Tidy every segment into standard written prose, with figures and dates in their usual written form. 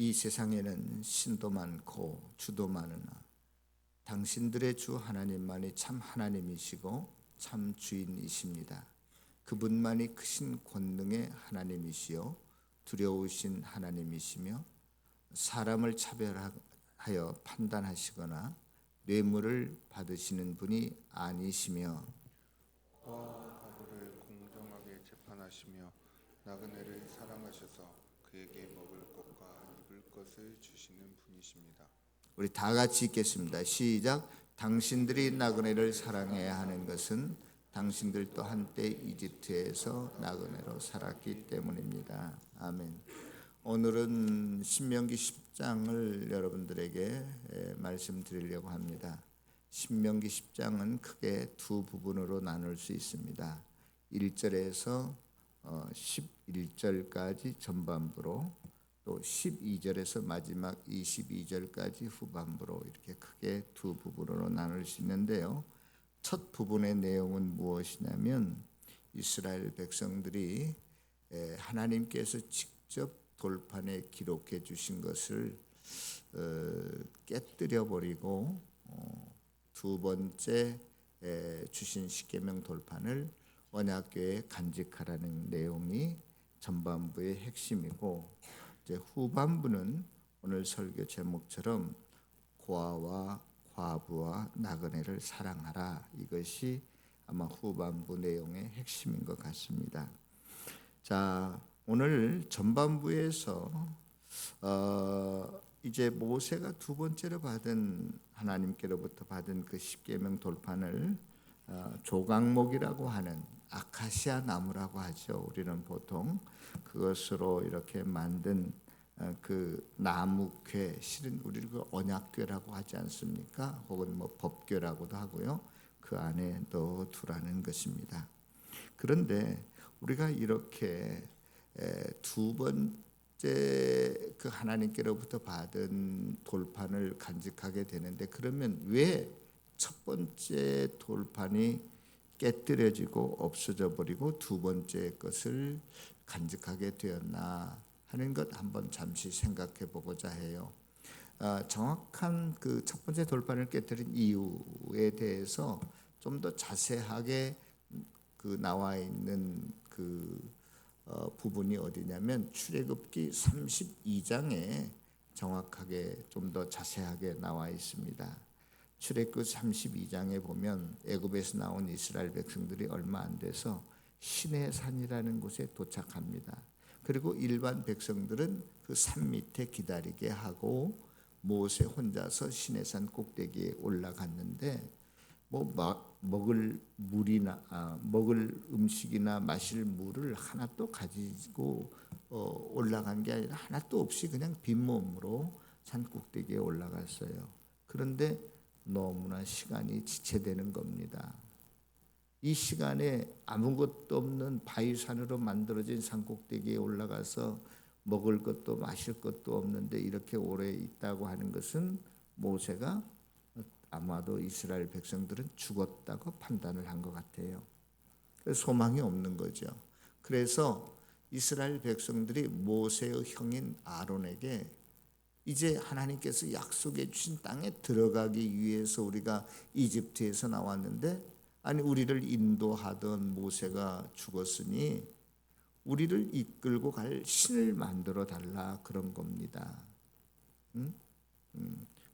이 세상에는 신도 많고 주도 많으나 당신들의 주 하나님만이 참 하나님이시고 참 주인이십니다. 그분만이 크신 권능의 하나님이시요 두려우신 하나님이시며 사람을 차별하여 판단하시거나 뇌물을 받으시는 분이 아니시며 고아와 과부를 공정하게 재판하시며 나그네를 사랑하셔서 그에게 먹을 것과 입을 것을 주시는 분이십니다. 우리 다 같이 읽겠습니다. 시작. 당신들이 나그네를 사랑해야 하는 것은 당신들도 한때 이집트에서 나그네로 살았기 때문입니다. 아멘. 오늘은 신명기 10장을 여러분들에게 말씀드리려고 합니다. 신명기 10장은 크게 두 부분으로 나눌 수 있습니다. 1절에서 11절까지 전반부로, 또 12절에서 마지막 22절까지 후반부로 이렇게 크게 두 부분으로 나눌 수 있는데요. 첫 부분의 내용은 무엇이냐면 이스라엘 백성들이 하나님께서 직접 돌판에 기록해 주신 것을 깨뜨려 버리고 두 번째 주신 십계명 돌판을 언약궤에 간직하라는 내용이 전반부의 핵심이고, 이제 후반부는 오늘 설교 제목처럼 고아와 과부와 나그네를 사랑하라, 이것이 아마 후반부 내용의 핵심인 것 같습니다. 자, 오늘 전반부에서 이제 모세가 두 번째로 받은, 하나님께로부터 받은 그 십계명 돌판을 조각목이라고 하는 아카시아 나무라고 하죠. 우리는 보통 그것으로 이렇게 만든 그 나무궤, 실은 우리는 그 언약궤라고 하지 않습니까? 혹은 뭐 법궤라고도 하고요. 그 안에 넣어두라는 것입니다. 그런데 우리가 이렇게 두 번째 그 하나님께로부터 받은 돌판을 간직하게 되는데, 그러면 왜 첫 번째 돌판이 깨뜨려지고 없어져 버리고 두 번째 것을 간직하게 되었나 하는 것 한번 잠시 생각해 보고자 해요. 정확한 그 첫 번째 돌판을 깨뜨린 이유에 대해서 좀 더 자세하게 그 나와 있는 그 부분이 어디냐면 출애굽기 32장에 정확하게 좀 더 자세하게 나와 있습니다. 출애굽 32장에 보면 애굽에서 나온 이스라엘 백성들이 얼마 안 돼서 시내산이라는 곳에 도착합니다. 그리고 일반 백성들은 그 산 밑에 기다리게 하고 모세 혼자서 시내산 꼭대기에 올라갔는데, 먹을 음식이나 마실 물을 하나도 가지고 올라간 게 아니라 하나도 없이 그냥 빈몸으로 산 꼭대기에 올라갔어요. 그런데 너무나 시간이 지체되는 겁니다. 이 시간에 아무것도 없는 바위산으로 만들어진 산 꼭대기에 올라가서 먹을 것도 마실 것도 없는데 이렇게 오래 있다고 하는 것은 모세가 아마도 이스라엘 백성들은 죽었다고 판단을 한 것 같아요. 소망이 없는 거죠. 그래서 이스라엘 백성들이 모세의 형인 아론에게 이제 하나님께서 약속해 주신 땅에 들어가기 위해서 우리가 이집트에서 나왔는데, 아니 우리를 인도하던 모세가 죽었으니 우리를 이끌고 갈 신을 만들어 달라, 그런 겁니다.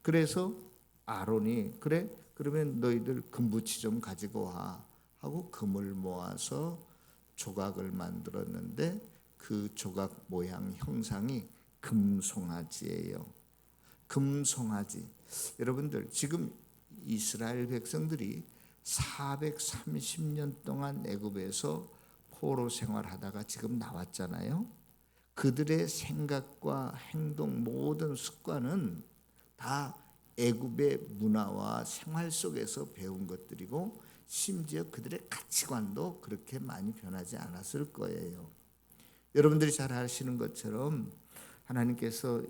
그래서 아론이 그래? 그러면 너희들 금부치 좀 가지고 와 하고 금을 모아서 조각을 만들었는데, 그 조각 모양 형상이 금송아지예요. 금송아지. 여러분들 지금 이스라엘 백성들이 430년 동안 애굽에서 포로 생활하다가 지금 나왔잖아요. 그들의 생각과 행동, 모든 습관은 다 애굽의 문화와 생활 속에서 배운 것들이고, 심지어 그들의 가치관도 그렇게 많이 변하지 않았을 거예요. 여러분들이 잘 아시는 것처럼 하나님께서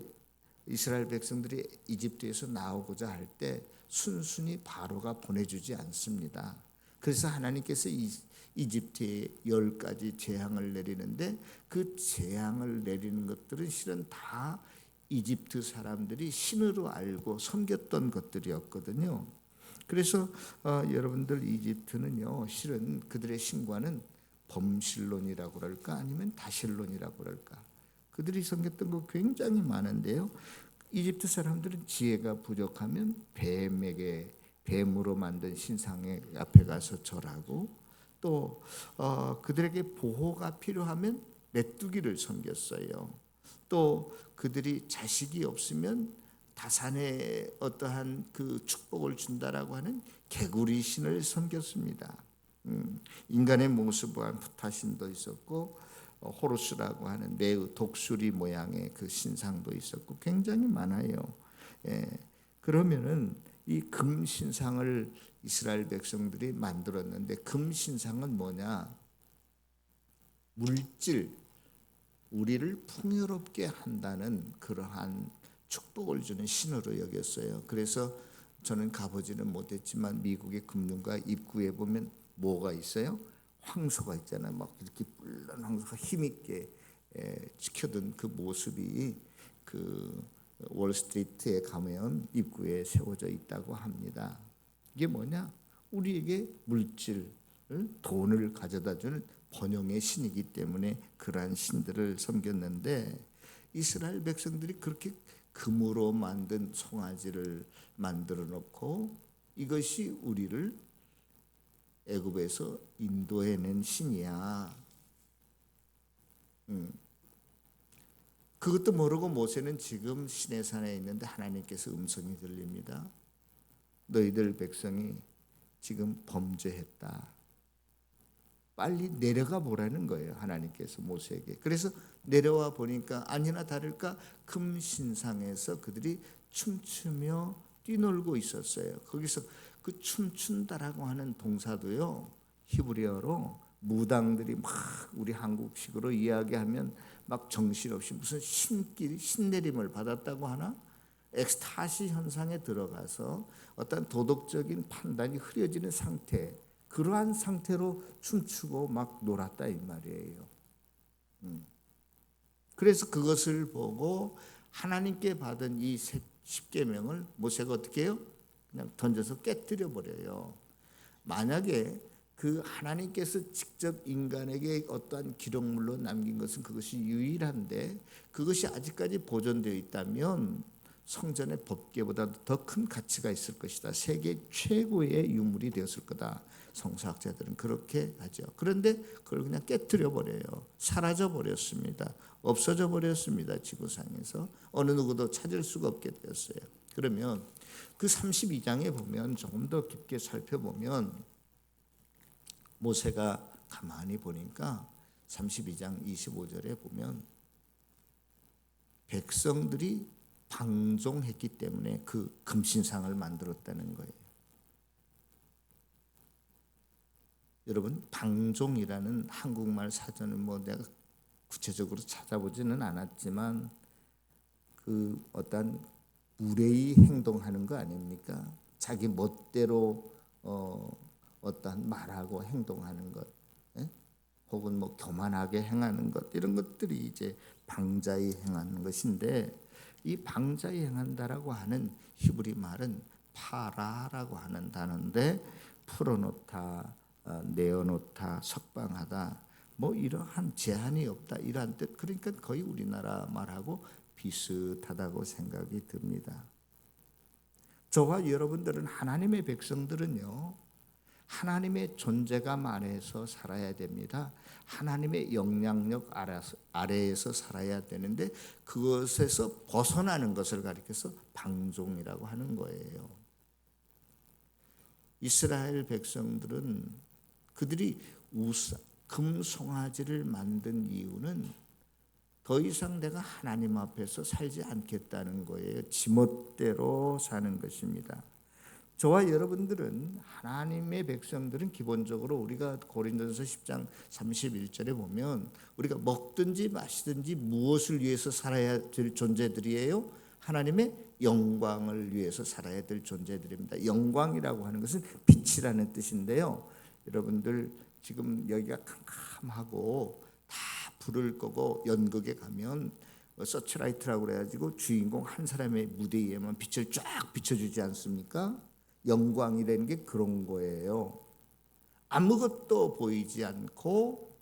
이스라엘 백성들이 이집트에서 나오고자 할 때 순순히 바로가 보내주지 않습니다. 그래서 하나님께서 이집트에 10가지 재앙을 내리는데, 그 재앙을 내리는 것들은 실은 다 이집트 사람들이 신으로 알고 섬겼던 것들이었거든요. 그래서 여러분들 이집트는요, 실은 그들의 신과는 범실론이라고 그럴까 아니면 다실론이라고 그럴까, 그들이 섬겼던 거 굉장히 많은데요. 이집트 사람들은 지혜가 부족하면 뱀으로 만든 신상에 앞에 가서 절하고, 또 그들에게 보호가 필요하면 메뚜기를 섬겼어요. 또 그들이 자식이 없으면 다산에 어떠한 그 축복을 준다라고 하는 개구리 신을 섬겼습니다. 인간의 모습과 부타신도 있었고, 호루스라고 하는 매우 독수리 모양의 그 신상도 있었고, 굉장히 많아요. 예. 그러면은 이 금 신상을 이스라엘 백성들이 만들었는데, 금 신상은 뭐냐? 물질, 우리를 풍요롭게 한다는 그러한 축복을 주는 신으로 여겼어요. 그래서 저는 가보지는 못했지만 미국의 금융가 입구에 보면 뭐가 있어요? 황소가 있잖아요. 막 이렇게 뿔난 황소가 힘있게 지켜든 그 모습이 그 월스트리트에 가면 입구에 세워져 있다고 합니다. 이게 뭐냐? 우리에게 물질, 돈을 가져다주는 번영의 신이기 때문에 그러한 신들을 섬겼는데, 이스라엘 백성들이 그렇게 금으로 만든 송아지를 만들어 놓고, 이것이 우리를 애굽에서 인도해낸 신이야. 그것도 모르고 모세는 지금 시내산에 있는데 하나님께서 음성이 들립니다. 너희들 백성이 지금 범죄했다. 빨리 내려가 보라는 거예요, 하나님께서 모세에게. 그래서 내려와 보니까 아니나 다를까 금 신상에서 그들이 춤추며 뛰놀고 있었어요. 거기서 그 춤춘다라고 하는 동사도요, 히브리어로 무당들이 막 우리 한국식으로 이야기하면 막 정신없이 무슨 신내림을 받았다고 하나? 엑스타시 현상에 들어가서 어떤 도덕적인 판단이 흐려지는 상태, 그러한 상태로 춤추고 막 놀았다 이 말이에요. 그래서 그것을 보고 하나님께 받은 이 10계명을 모세가 어떻게 해요? 그냥 던져서 깨뜨려 버려요. 만약에 그 하나님께서 직접 인간에게 어떠한 기록물로 남긴 것은 그것이 유일한데, 그것이 아직까지 보존되어 있다면 성전의 법궤보다도 더 큰 가치가 있을 것이다. 세계 최고의 유물이 되었을 거다. 성서학자들은 그렇게 하죠. 그런데 그걸 그냥 깨뜨려 버려요. 사라져 버렸습니다. 없어져 버렸습니다. 지구상에서 어느 누구도 찾을 수가 없게 되었어요. 그러면 그 32장에 보면, 조금 더 깊게 살펴보면, 모세가 가만히 보니까 32장 25절에 보면 백성들이 방종했기 때문에 그 금신상을 만들었다는 거예요. 여러분, 방종이라는 한국말 사전은 뭐 내가 구체적으로 찾아보지는 않았지만 그 어떤 무례히 행동하는 거 아닙니까? 자기 멋대로 어떠한 말하고 행동하는 것, 혹은 뭐 교만하게 행하는 것, 이런 것들이 이제 방자히 행하는 것인데, 이 방자히 행한다라고 하는 히브리 말은 파라라고 하는 단어인데, 풀어놓다, 내어놓다, 석방하다, 뭐 이러한 제한이 없다, 이러한 뜻. 그러니까 거의 우리나라 말하고 비슷하다고 생각이 듭니다. 저와 여러분들은, 하나님의 백성들은요, 하나님의 존재감 아래에서 살아야 됩니다. 하나님의 영향력 아래에서 살아야 되는데, 그것에서 벗어나는 것을 가리켜서 방종이라고 하는 거예요. 이스라엘 백성들은 그들이 금송아지를 만든 이유는 더 이상 내가 하나님 앞에서 살지 않겠다는 거예요. 지멋대로 사는 것입니다. 저와 여러분들은, 하나님의 백성들은 기본적으로 우리가 고린도전서 10장 31절에 보면, 우리가 먹든지 마시든지 무엇을 위해서 살아야 될 존재들이에요? 하나님의 영광을 위해서 살아야 될 존재들입니다. 영광이라고 하는 것은 빛이라는 뜻인데요. 여러분들 지금 여기가 캄캄하고 다 불을 끄고 연극에 가면 서치라이트라고 그래가지고 주인공 한 사람의 무대에만 빛을 쫙 비춰주지 않습니까? 영광이라는 게 그런 거예요. 아무것도 보이지 않고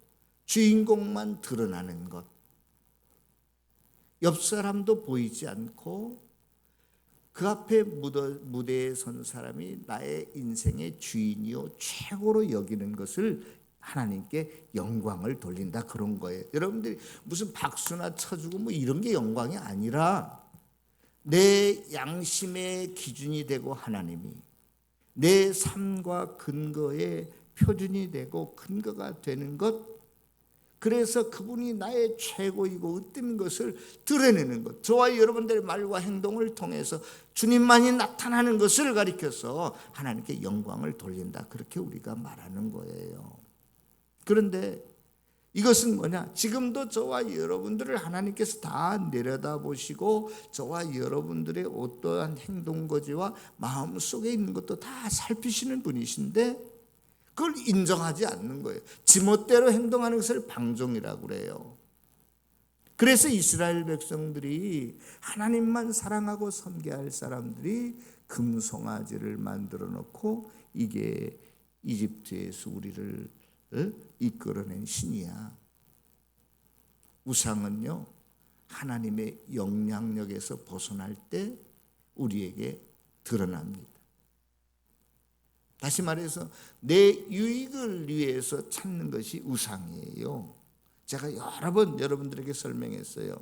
주인공만 드러나는 것. 옆 사람도 보이지 않고 그 앞에 무대에 선 사람이 나의 인생의 주인이요 최고로 여기는 것을 하나님께 영광을 돌린다, 그런 거예요. 여러분들이 무슨 박수나 쳐주고 뭐 이런 게 영광이 아니라 내 양심의 기준이 되고 하나님이 내 삶과 근거의 표준이 되고 근거가 되는 것, 그래서 그분이 나의 최고이고 으뜸인 것을 드러내는 것, 저와 여러분들의 말과 행동을 통해서 주님만이 나타나는 것을 가리켜서 하나님께 영광을 돌린다, 그렇게 우리가 말하는 거예요. 그런데 이것은 뭐냐? 지금도 저와 여러분들을 하나님께서 다 내려다보시고 저와 여러분들의 어떠한 행동거지와 마음속에 있는 것도 다 살피시는 분이신데 그걸 인정하지 않는 거예요. 지멋대로 행동하는 것을 방종이라고 그래요. 그래서 이스라엘 백성들이 하나님만 사랑하고 섬겨할 사람들이 금송아지를 만들어 놓고 이게 이집트에서 우리를 이끌어낸 신이야. 우상은요, 하나님의 영향력에서 벗어날 때 우리에게 드러납니다. 다시 말해서 내 유익을 위해서 찾는 것이 우상이에요. 제가 여러 번 여러분들에게 설명했어요.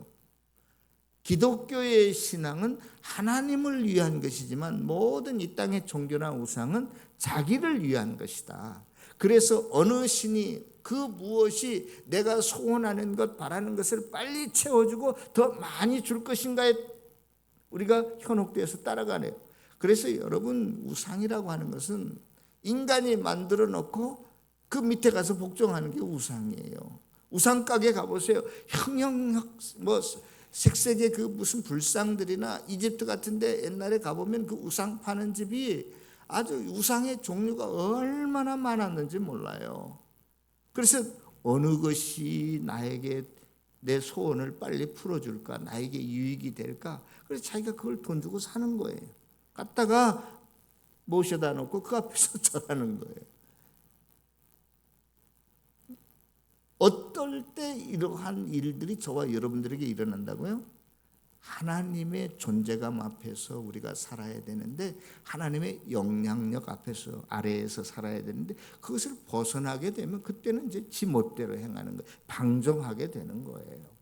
기독교의 신앙은 하나님을 위한 것이지만 모든 이 땅의 종교나 우상은 자기를 위한 것이다. 그래서 어느 신이 그 무엇이 내가 소원하는 것, 바라는 것을 빨리 채워주고 더 많이 줄 것인가에 우리가 현혹되어서 따라가네요. 그래서 여러분, 우상이라고 하는 것은 인간이 만들어 놓고 그 밑에 가서 복종하는 게 우상이에요. 우상 가게 가보세요. 뭐 색색의 그 무슨 불상들이나 이집트 같은데 옛날에 가보면 그 우상 파는 집이 아주 우상의 종류가 얼마나 많았는지 몰라요. 그래서 어느 것이 나에게 내 소원을 빨리 풀어줄까, 나에게 유익이 될까, 그래서 자기가 그걸 돈 주고 사는 거예요. 갔다가 모셔다 놓고 그 앞에서 절하는 거예요. 어떨 때 이러한 일들이 저와 여러분들에게 일어난다고요? 하나님의 존재감 앞에서 우리가 살아야 되는데, 하나님의 영향력 앞에서 아래에서 살아야 되는데, 그것을 벗어나게 되면 그때는 이제 지 멋대로 행하는 거예요. 방종하게 되는 거예요.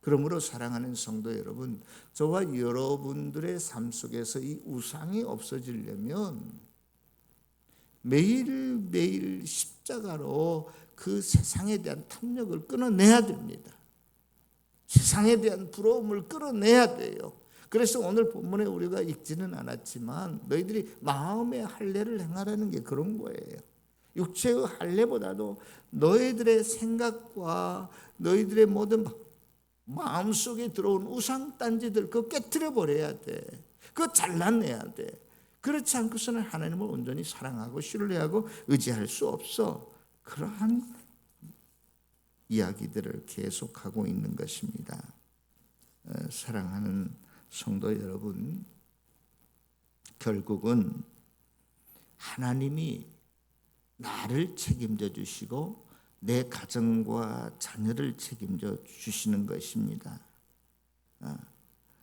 그러므로 사랑하는 성도 여러분, 저와 여러분들의 삶 속에서 이 우상이 없어지려면 매일매일 십자가로 그 세상에 대한 탐욕을 끊어내야 됩니다. 세상에 대한 부러움을 끌어내야 돼요. 그래서 오늘 본문에 우리가 읽지는 않았지만 너희들이 마음의 할례를 행하라는 게 그런 거예요. 육체의 할례보다도 너희들의 생각과 너희들의 모든 마음속에 들어온 우상단지들 그거 깨트려 버려야 돼. 그거 잘라내야 돼. 그렇지 않고서는 하나님을 온전히 사랑하고 신뢰하고 의지할 수 없어. 그러한 이야기들을 계속하고 있는 것입니다. 사랑하는 성도 여러분, 결국은 하나님이 나를 책임져 주시고 내 가정과 자녀를 책임져 주시는 것입니다.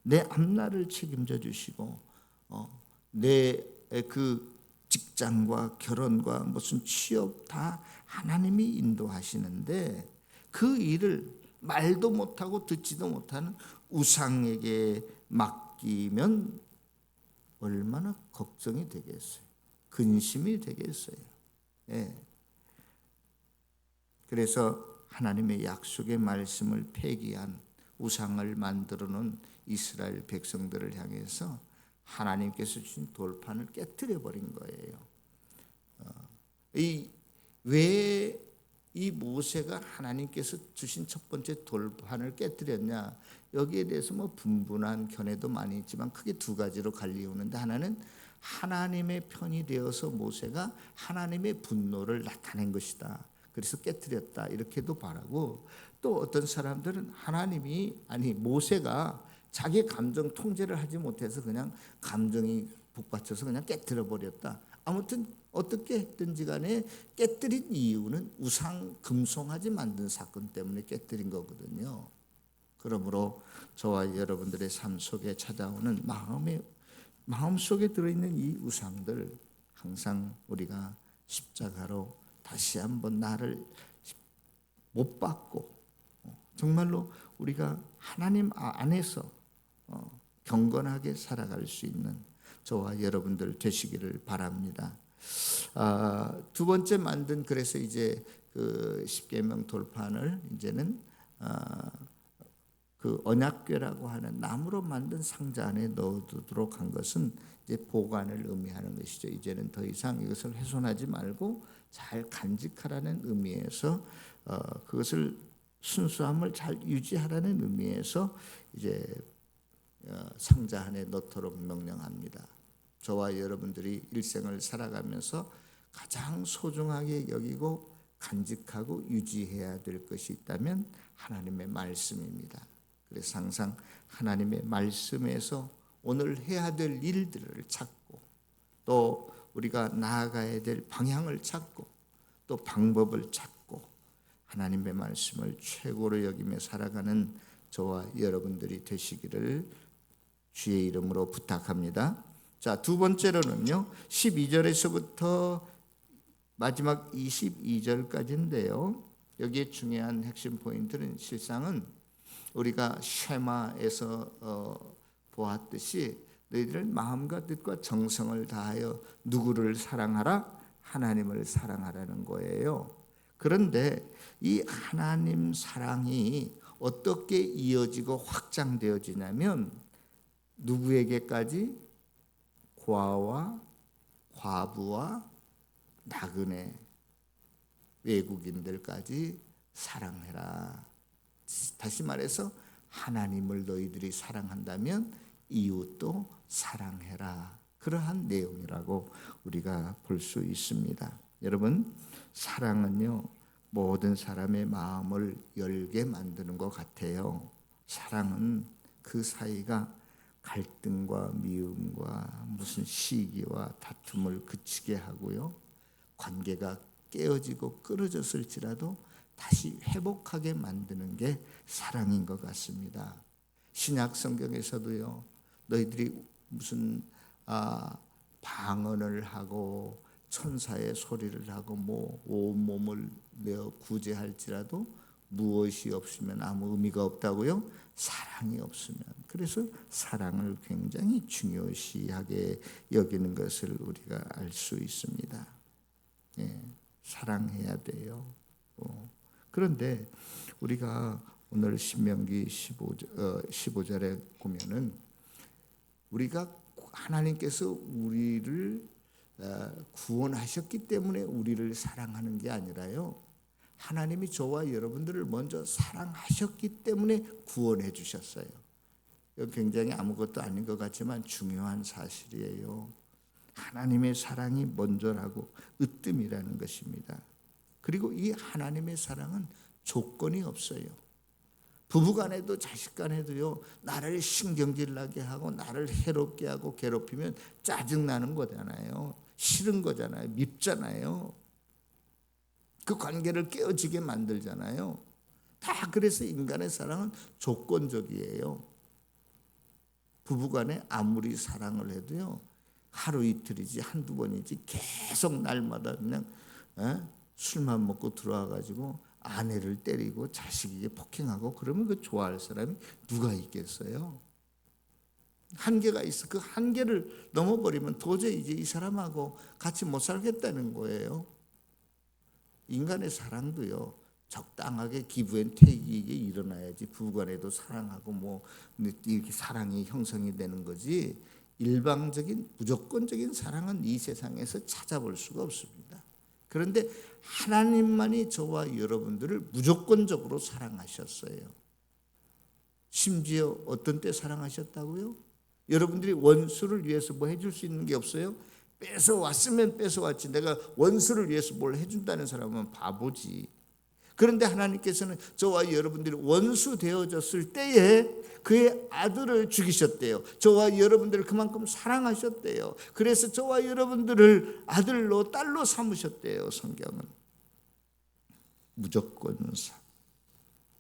내 앞날을 책임져 주시고 내 그 직장과 결혼과 무슨 취업 다 하나님이 인도하시는데 그 일을 말도 못하고 듣지도 못하는 우상에게 맡기면 얼마나 걱정이 되겠어요. 근심이 되겠어요. 예. 그래서 하나님의 약속의 말씀을 폐기한 우상을 만들어 놓은 이스라엘 백성들을 향해서 하나님께서 주신 돌판을 깨뜨려 버린 거예요. 왜 이 모세가 하나님께서 주신 첫 번째 돌판을 깨뜨렸냐? 여기에 대해서 뭐 분분한 견해도 많이 있지만 크게 두 가지로 갈리우는데, 하나는 하나님의 편이 되어서 모세가 하나님의 분노를 나타낸 것이다. 그래서 깨뜨렸다, 이렇게도 말하고, 또 어떤 사람들은 모세가 자기 감정 통제를 하지 못해서 그냥 감정이 북받쳐서 그냥 깨뜨려 버렸다. 아무튼 어떻게 했든지 간에 깨뜨린 이유는 우상 금송아지 만든 사건 때문에 깨뜨린 거거든요. 그러므로 저와 여러분들의 삶 속에 찾아오는 마음속에 들어있는 이 우상들, 항상 우리가 십자가로 다시 한번 나를 못 받고 정말로 우리가 하나님 안에서 경건하게 살아갈 수 있는 저와 여러분들 되시기를 바랍니다. 두 번째 만든, 그래서 이제 그 십계명 돌판을 이제는 그 언약궤라고 하는 나무로 만든 상자 안에 넣어두도록 한 것은 이제 보관을 의미하는 것이죠. 이제는 더 이상 이것을 훼손하지 말고 잘 간직하라는 의미에서 그것을 순수함을 잘 유지하라는 의미에서 이제 상자 안에 넣도록 명령합니다. 저와 여러분들이 일생을 살아가면서 가장 소중하게 여기고 간직하고 유지해야 될 것이 있다면 하나님의 말씀입니다. 그래서 항상 하나님의 말씀에서 오늘 해야 될 일들을 찾고 또 우리가 나아가야 될 방향을 찾고 또 방법을 찾고 하나님의 말씀을 최고로 여기며 살아가는 저와 여러분들이 되시기를 주의 이름으로 부탁합니다. 자, 두 번째로는요, 12절에서부터 마지막 22절까지인데요. 여기에 중요한 핵심 포인트는 실상은 우리가 쉐마에서 보았듯이 너희들 마음과 뜻과 정성을 다하여 누구를 사랑하라? 하나님을 사랑하라는 거예요. 그런데 이 하나님 사랑이 어떻게 이어지고 확장되어지냐면 누구에게까지? 고아와 과부와 나그네 외국인들까지 사랑해라. 다시 말해서 하나님을 너희들이 사랑한다면 이웃도 사랑해라. 그러한 내용이라고 우리가 볼 수 있습니다. 여러분, 사랑은요 모든 사람의 마음을 열게 만드는 것 같아요. 사랑은 그 사이가 갈등과 미움과 무슨 시기와 다툼을 그치게 하고요, 관계가 깨어지고 끊어졌을지라도 다시 회복하게 만드는 게 사랑인 것 같습니다. 신약 성경에서도요, 너희들이 무슨 방언을 하고 천사의 소리를 하고 뭐 온몸을 내어 구제할지라도 무엇이 없으면 아무 의미가 없다고요? 사랑이 없으면. 그래서 사랑을 굉장히 중요시하게 여기는 것을 우리가 알 수 있습니다. 예, 사랑해야 돼요. 그런데 우리가 오늘 신명기 15절에 보면은 우리가 하나님께서 우리를 구원하셨기 때문에 우리를 사랑하는 게 아니라요, 하나님이 저와 여러분들을 먼저 사랑하셨기 때문에 구원해 주셨어요. 굉장히 아무것도 아닌 것 같지만 중요한 사실이에요. 하나님의 사랑이 먼저라고 으뜸이라는 것입니다. 그리고 이 하나님의 사랑은 조건이 없어요. 부부간에도 자식간에도요, 나를 신경질 나게 하고 나를 해롭게 하고 괴롭히면 짜증나는 거잖아요. 싫은 거잖아요. 밉잖아요. 그 관계를 깨어지게 만들잖아요. 다 그래서 인간의 사랑은 조건적이에요. 부부간에 아무리 사랑을 해도요, 하루 이틀이지 한두 번이지 계속 날마다 그냥 술만 먹고 들어와가지고 아내를 때리고 자식에게 폭행하고 그러면 그 좋아할 사람이 누가 있겠어요? 한계가 있어. 그 한계를 넘어버리면 도저히 이제 이 사람하고 같이 못 살겠다는 거예요. 인간의 사랑도요, 적당하게 기브앤테이크가 일어나야지 부부간에도 사랑하고 뭐 이렇게 사랑이 형성이 되는 거지, 일방적인 무조건적인 사랑은 이 세상에서 찾아볼 수가 없습니다. 그런데 하나님만이 저와 여러분들을 무조건적으로 사랑하셨어요. 심지어 어떤 때 사랑하셨다고요? 여러분들이 원수를 위해서 뭐 해줄 수 있는 게 없어요? 뺏어왔으면 뺏어왔지, 내가 원수를 위해서 뭘 해준다는 사람은 바보지. 그런데 하나님께서는 저와 여러분들이 원수 되어졌을 때에 그의 아들을 죽이셨대요. 저와 여러분들을 그만큼 사랑하셨대요. 그래서 저와 여러분들을 아들로 딸로 삼으셨대요. 성경은 무조건사.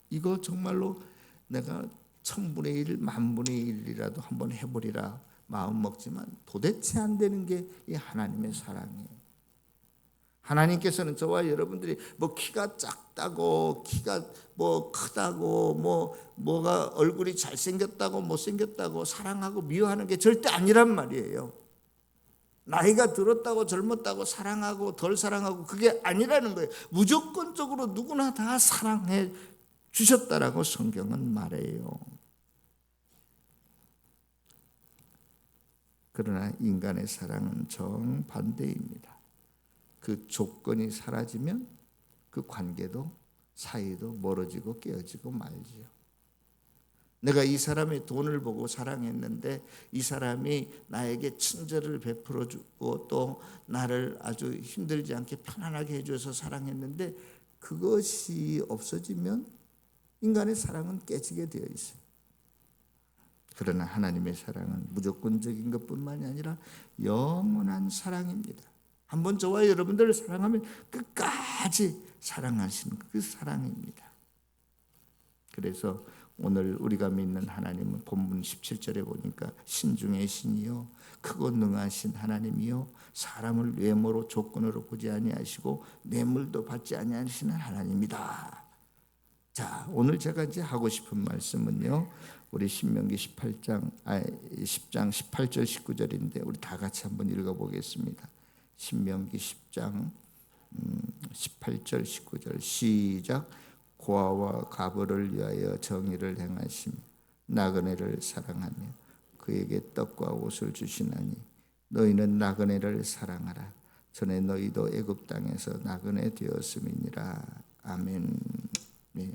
이거 정말로 내가 1000분의 1, 10,000분의 1이라도 한번 해보리라 마음 먹지만 도대체 안 되는 게 이 하나님의 사랑이에요. 하나님께서는 저와 여러분들이 뭐 키가 작다고, 키가 뭐 크다고, 뭐가 얼굴이 잘생겼다고 못생겼다고 사랑하고 미워하는 게 절대 아니란 말이에요. 나이가 들었다고 젊었다고 사랑하고 덜 사랑하고 그게 아니라는 거예요. 무조건적으로 누구나 다 사랑해 주셨다라고 성경은 말해요. 그러나 인간의 사랑은 정반대입니다. 그 조건이 사라지면 그 관계도 사이도 멀어지고 깨어지고 말지요. 내가 이 사람의 돈을 보고 사랑했는데 이 사람이 나에게 친절을 베풀어 주고 또 나를 아주 힘들지 않게 편안하게 해줘서 사랑했는데 그것이 없어지면 인간의 사랑은 깨지게 되어 있어요. 그러나 하나님의 사랑은 무조건적인 것뿐만이 아니라 영원한 사랑입니다. 한번 저와 여러분들을 사랑하면 끝까지 사랑하시는 그 사랑입니다. 그래서 오늘 우리가 믿는 하나님은 본문 17절에 보니까 신중의 신이요 크고 능하신 하나님이요 사람을 외모로 조건으로 보지 아니하시고 뇌물도 받지 아니하시는 하나님이다. 자, 오늘 제가 이제 하고 싶은 말씀은요. 우리 신명기 10장 18절 19절인데 우리 다 같이 한번 읽어 보겠습니다. 신명기 10장 18절 19절 시작. 고아와 가부를 위하여 정의를 행하시며 나그네를 사랑하며 그에게 떡과 옷을 주시나니 너희는 나그네를 사랑하라. 전에 너희도 애굽 땅에서 나그네 되었음이니라. 아멘. 네.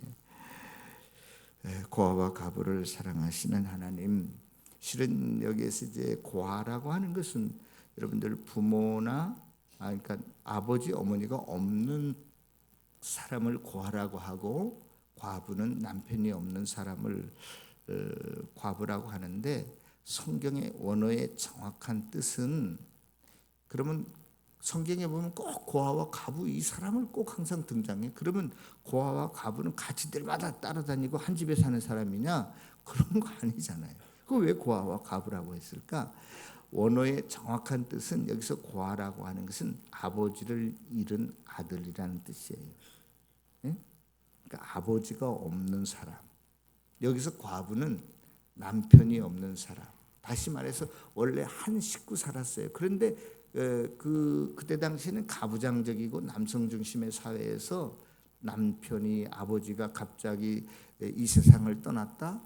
고아와 가부를 사랑하시는 하나님. 실은 여기에서 이제 고아라고 하는 것은 여러분들 부모나 그러니까 아버지 어머니가 없는 사람을 고아라고 하고 과부는 남편이 없는 사람을 과부라고 하는데 성경의 원어의 정확한 뜻은 그러면 성경에 보면 꼭 고아와 가부 이 사람을 꼭 항상 등장해. 그러면 고아와 가부는 같이 때마다 따라다니고 한 집에 사는 사람이냐? 그런 거 아니잖아요. 그 왜 고아와 가부라고 했을까? 원어의 정확한 뜻은 여기서 고아라고 하는 것은 아버지를 잃은 아들이라는 뜻이에요. 네? 그러니까 아버지가 없는 사람. 여기서 과부는 남편이 없는 사람. 다시 말해서 원래 한 식구 살았어요. 그런데 그때 당시에는 가부장적이고 남성 중심의 사회에서 남편이 아버지가 갑자기 이 세상을 떠났다.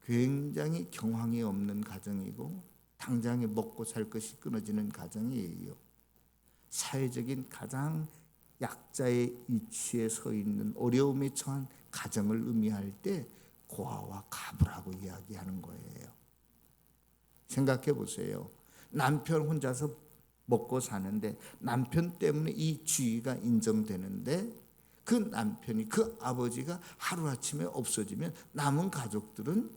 굉장히 경황이 없는 가정이고 당장에 먹고 살 것이 끊어지는 가정이에요. 사회적인 가장 약자의 위치에 서 있는 어려움에 처한 가정을 의미할 때 고아와 가부라고 이야기하는 거예요. 생각해 보세요. 남편 혼자서 먹고 사는데 남편 때문에 이 주의가 인정되는데 그 남편이 그 아버지가 하루아침에 없어지면 남은 가족들은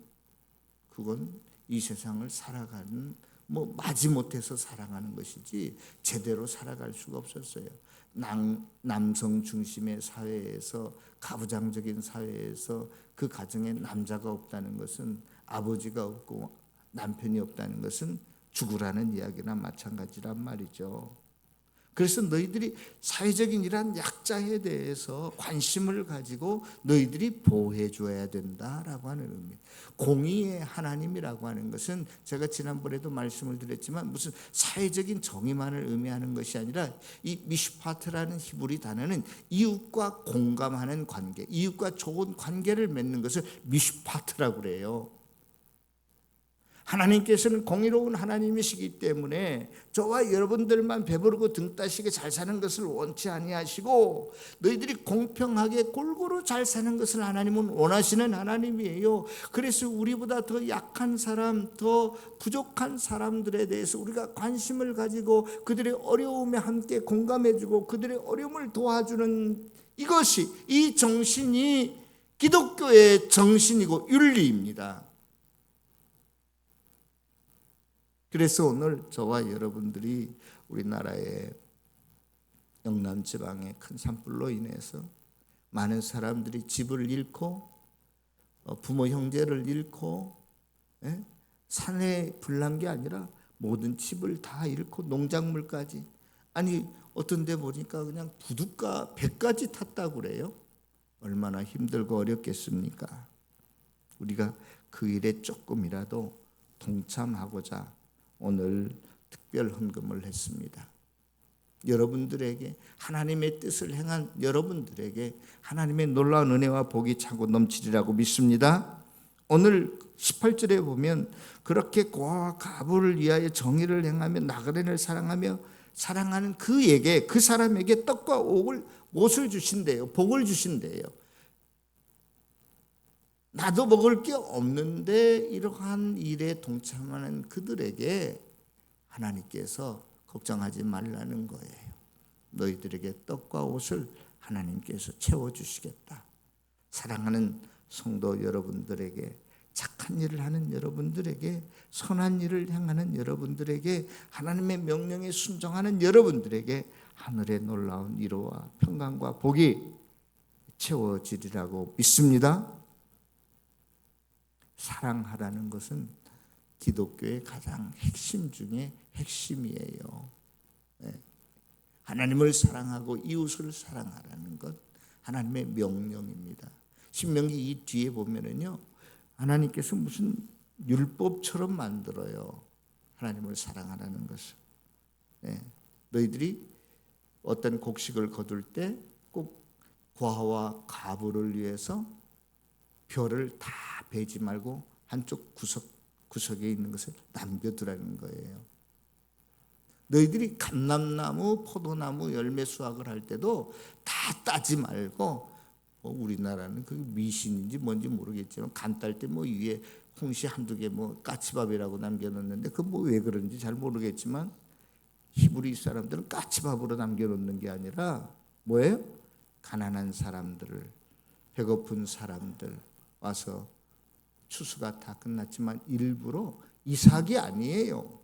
그건 이 세상을 살아가는 마지못해서 살아가는 것이지 제대로 살아갈 수가 없었어요. 남성 중심의 사회에서 가부장적인 사회에서 그 가정에 남자가 없다는 것은 아버지가 없고 남편이 없다는 것은 죽으라는 이야기나 마찬가지란 말이죠. 그래서 너희들이 사회적인 이러한 약자에 대해서 관심을 가지고 너희들이 보호해 줘야 된다라고 하는 의미. 공의의 하나님이라고 하는 것은 제가 지난번에도 말씀을 드렸지만 무슨 사회적인 정의만을 의미하는 것이 아니라 이 미슈파트라는 히브리 단어는 이웃과 공감하는 관계, 이웃과 좋은 관계를 맺는 것을 미슈파트라고 그래요. 하나님께서는 공의로운 하나님이시기 때문에 저와 여러분들만 배부르고 등 따시게 잘 사는 것을 원치 아니하시고 너희들이 공평하게 골고루 잘 사는 것을 하나님은 원하시는 하나님이에요. 그래서 우리보다 더 약한 사람, 더 부족한 사람들에 대해서 우리가 관심을 가지고 그들의 어려움에 함께 공감해주고 그들의 어려움을 도와주는 이것이, 이 정신이 기독교의 정신이고 윤리입니다. 그래서 오늘 저와 여러분들이 우리나라의 영남 지방의 큰 산불로 인해서 많은 사람들이 집을 잃고 부모 형제를 잃고 산에 불난 게 아니라 모든 집을 다 잃고 농작물까지, 아니 어떤 데 보니까 그냥 부둣가 배까지 탔다고 그래요. 얼마나 힘들고 어렵겠습니까? 우리가 그 일에 조금이라도 동참하고자 오늘 특별 헌금을 했습니다. 여러분들에게 하나님의 뜻을 행한 여러분들에게 하나님의 놀라운 은혜와 복이 차고 넘치리라고 믿습니다. 오늘 18절에 보면 그렇게 고아와 과부를 위하여 정의를 행하며 나그네를 사랑하며 사랑하는 그에게, 그 사람에게 떡과 옷을 주신대요. 복을 주신대요. 나도 먹을 게 없는데 이러한 일에 동참하는 그들에게 하나님께서 걱정하지 말라는 거예요. 너희들에게 떡과 옷을 하나님께서 채워주시겠다. 사랑하는 성도 여러분들에게, 착한 일을 하는 여러분들에게, 선한 일을 행하는 여러분들에게, 하나님의 명령에 순종하는 여러분들에게 하늘의 놀라운 위로와 평강과 복이 채워지리라고 믿습니다. 사랑하라는 것은 기독교의 가장 핵심 중에 핵심이에요. 하나님을 사랑하고 이웃을 사랑하라는 것, 하나님의 명령입니다. 신명기 이 뒤에 보면은요, 하나님께서 무슨 율법처럼 만들어요. 하나님을 사랑하라는 것을. 너희들이 어떤 곡식을 거둘 때 꼭 고아와 과부를 위해서 벼를 다 베지 말고 한쪽 구석에 있는 것을 남겨두라는 거예요. 너희들이 감람나무, 포도나무 열매 수확을 할 때도 다 따지 말고, 우리나라는 그 미신인지 뭔지 모르겠지만 간 딸 때 위에 홍시 한두 개 까치밥이라고 남겨놓는데 그 왜 그런지 잘 모르겠지만 히브리 사람들은 까치밥으로 남겨놓는 게 아니라 뭐예요? 가난한 사람들을, 배고픈 사람들 와서 추수가 다 끝났지만 일부러 이삭이 아니에요.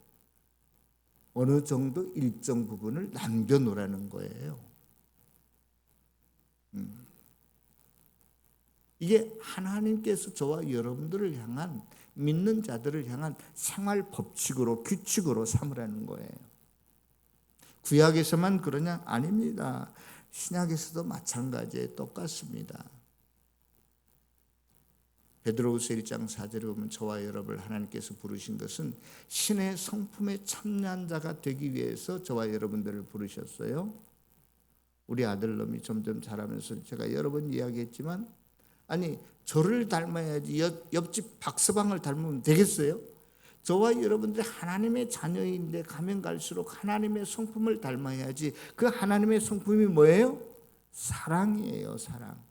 어느 정도 일정 부분을 남겨놓으라는 거예요. 이게 하나님께서 저와 여러분들을 향한, 믿는 자들을 향한 생활 법칙으로, 규칙으로 삼으라는 거예요. 구약에서만 그러냐? 아닙니다. 신약에서도 마찬가지에 똑같습니다. 베드로후서 1장 4절에 보면 저와 여러분을 하나님께서 부르신 것은 신의 성품에 참여한 자가 되기 위해서 저와 여러분들을 부르셨어요. 우리 아들놈이 점점 자라면서 제가 여러 번 이야기했지만, 아니 저를 닮아야지 옆집 박서방을 닮으면 되겠어요? 저와 여러분들이 하나님의 자녀인데 가면 갈수록 하나님의 성품을 닮아야지. 그 하나님의 성품이 뭐예요? 사랑이에요. 사랑.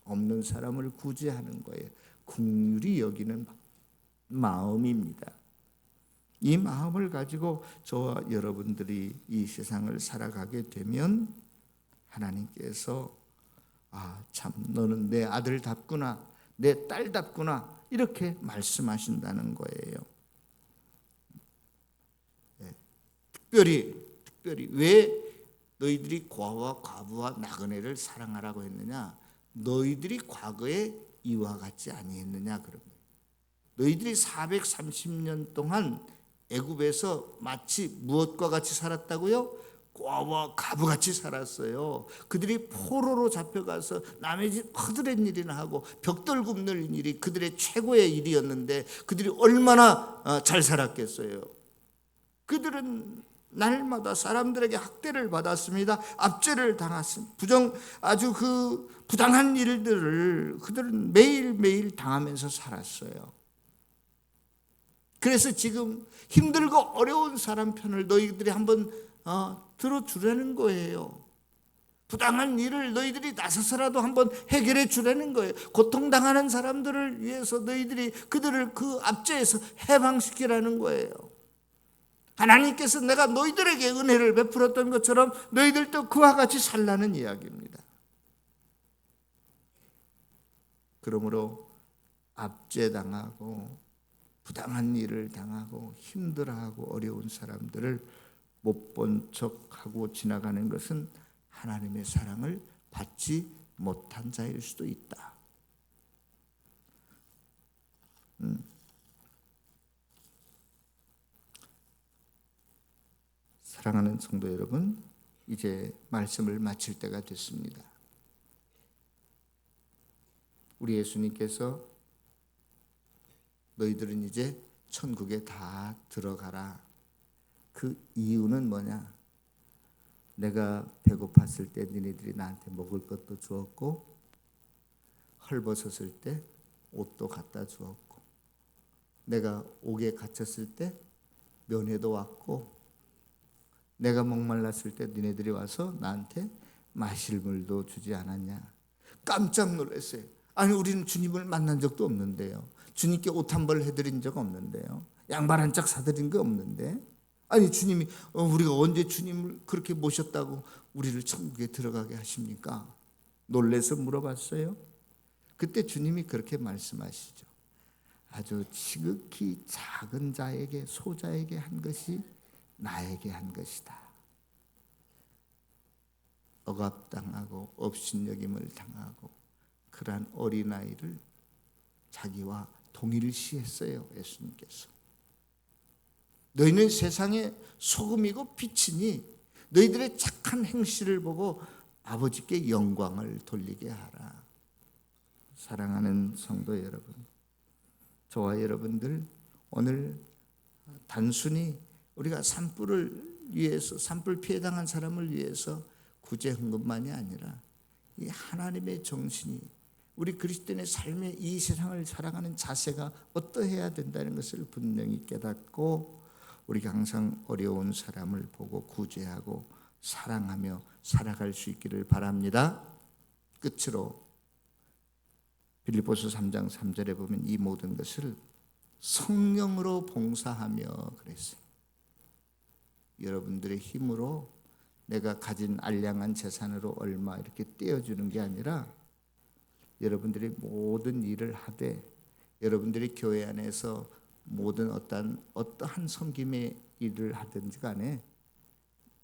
없는 사람을 구제하는 거예요. 긍휼히 여기는 마음입니다. 이 마음을 가지고 저와 여러분들이 이 세상을 살아가게 되면 하나님께서 참 너는 내 아들답구나, 내 딸답구나, 이렇게 말씀하신다는 거예요. 특별히 왜 너희들이 고아와 과부와 나그네를 사랑하라고 했느냐? 너희들이 과거에 이와 같지 아니했느냐 그런 거예요. 너희들이 430년 동안 애굽에서 마치 무엇과 같이 살았다고요? 고아와 과부같이 살았어요. 그들이 포로로 잡혀가서 남의 집 허드렛 일이나 하고 벽돌 굽는 일이 그들의 최고의 일이었는데 그들이 얼마나 잘 살았겠어요. 그들은 날마다 사람들에게 학대를 받았습니다. 압제를 당했습니다. 아주 그 부당한 일들을 그들은 매일매일 당하면서 살았어요. 그래서 지금 힘들고 어려운 사람 편을 너희들이 한번 들어주라는 거예요. 부당한 일을 너희들이 나서서라도 한번 해결해 주라는 거예요. 고통당하는 사람들을 위해서 너희들이 그들을 그 압제에서 해방시키라는 거예요. 하나님께서 내가 너희들에게 은혜를 베풀었던 것처럼 너희들도 그와 같이 살라는 이야기입니다. 그러므로 압제당하고 부당한 일을 당하고 힘들어하고 어려운 사람들을 못 본 척하고 지나가는 것은 하나님의 사랑을 받지 못한 자일 수도 있다. 사랑하는 성도 여러분, 이제 말씀을 마칠 때가 됐습니다. 우리 예수님께서 너희들은 이제 천국에 다 들어가라. 그 이유는 뭐냐? 내가 배고팠을 때 너희들이 나한테 먹을 것도 주었고, 헐벗었을 때 옷도 갖다 주었고, 내가 옥에 갇혔을 때 면회도 왔고, 내가 목말랐을 때 너희들이 와서 나한테 마실 물도 주지 않았냐? 깜짝 놀랐어요. 아니, 우리는 주님을 만난 적도 없는데요. 주님께 옷 한 벌 해드린 적 없는데요. 양말 한 짝 사드린 거 없는데. 아니, 주님이 우리가 언제 주님을 그렇게 모셨다고 우리를 천국에 들어가게 하십니까? 놀라서 물어봤어요. 그때 주님이 그렇게 말씀하시죠. 아주 지극히 작은 자에게, 소자에게 한 것이 나에게 한 것이다. 억압당하고 업신여김을 당하고 그러한 어린아이를 자기와 동일시했어요. 예수님께서. 너희는 세상의 소금이고 빛이니 너희들의 착한 행실을 보고 아버지께 영광을 돌리게 하라. 사랑하는 성도 여러분, 저와 여러분들 오늘 단순히 우리가 산불을 위해서, 산불 피해 당한 사람을 위해서 구제 헌금만이 아니라 이 하나님의 정신이 우리 그리스도인의 삶의 이 세상을 살아가는 자세가 어떠해야 된다는 것을 분명히 깨닫고 우리가 항상 어려운 사람을 보고 구제하고 사랑하며 살아갈 수 있기를 바랍니다. 끝으로 빌립보서 3장 3절에 보면 이 모든 것을 성령으로 봉사하며 그랬어요. 여러분들의 힘으로 내가 가진 알량한 재산으로 얼마 이렇게 떼어주는 게 아니라 여러분들이 모든 일을 하되 여러분들이 교회 안에서 모든 어떠한 섬김의 일을 하든지 간에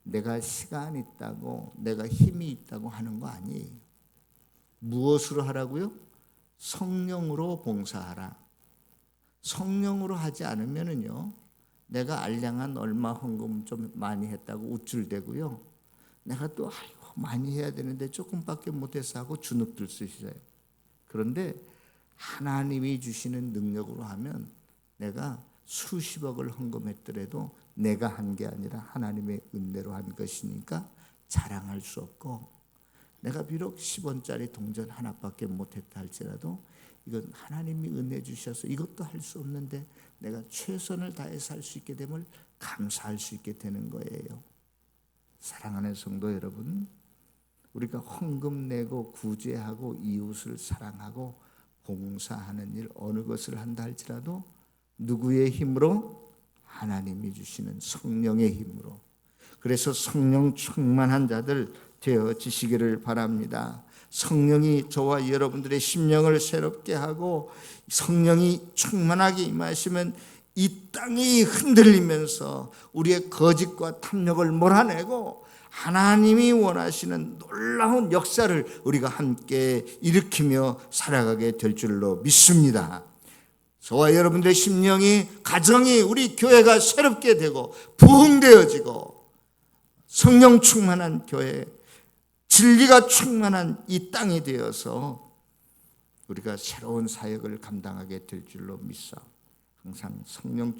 내가 시간이 있다고 내가 힘이 있다고 하는 거 아니에요. 무엇으로 하라고요? 성령으로 봉사하라. 성령으로 하지 않으면은요, 내가 알량한 얼마 헌금 좀 많이 했다고 우쭐대고요, 내가 또 많이 해야 되는데 조금밖에 못해서 하고 주눅들 수 있어요. 그런데 하나님이 주시는 능력으로 하면 내가 수십억을 헌금했더라도 내가 한 게 아니라 하나님의 은혜로 한 것이니까 자랑할 수 없고, 내가 비록 10원짜리 동전 하나밖에 못했다 할지라도 이건 하나님이 은혜 주셔서 이것도 할 수 없는데 내가 최선을 다해서 할 수 있게 됨을 감사할 수 있게 되는 거예요. 사랑하는 성도 여러분, 우리가 헌금 내고 구제하고 이웃을 사랑하고 봉사하는 일 어느 것을 한다 할지라도 누구의 힘으로? 하나님이 주시는 성령의 힘으로. 그래서 성령 충만한 자들 되어지시기를 바랍니다. 성령이 저와 여러분들의 심령을 새롭게 하고 성령이 충만하게 임하시면 이 땅이 흔들리면서 우리의 거짓과 탐욕을 몰아내고 하나님이 원하시는 놀라운 역사를 우리가 함께 일으키며 살아가게 될 줄로 믿습니다. 저와 여러분들의 심령이, 가정이, 우리 교회가 새롭게 되고 부흥되어지고 성령 충만한 교회, 진리가 충만한 이 땅이 되어서 우리가 새로운 사역을 감당하게 될 줄로 믿사 항상 성령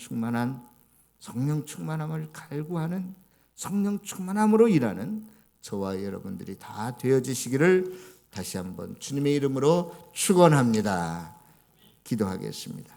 충만함을 갈구하는 성령 충만함으로 일하는 저와 여러분들이 다 되어지시기를 다시 한번 주님의 이름으로 축원합니다. 기도하겠습니다.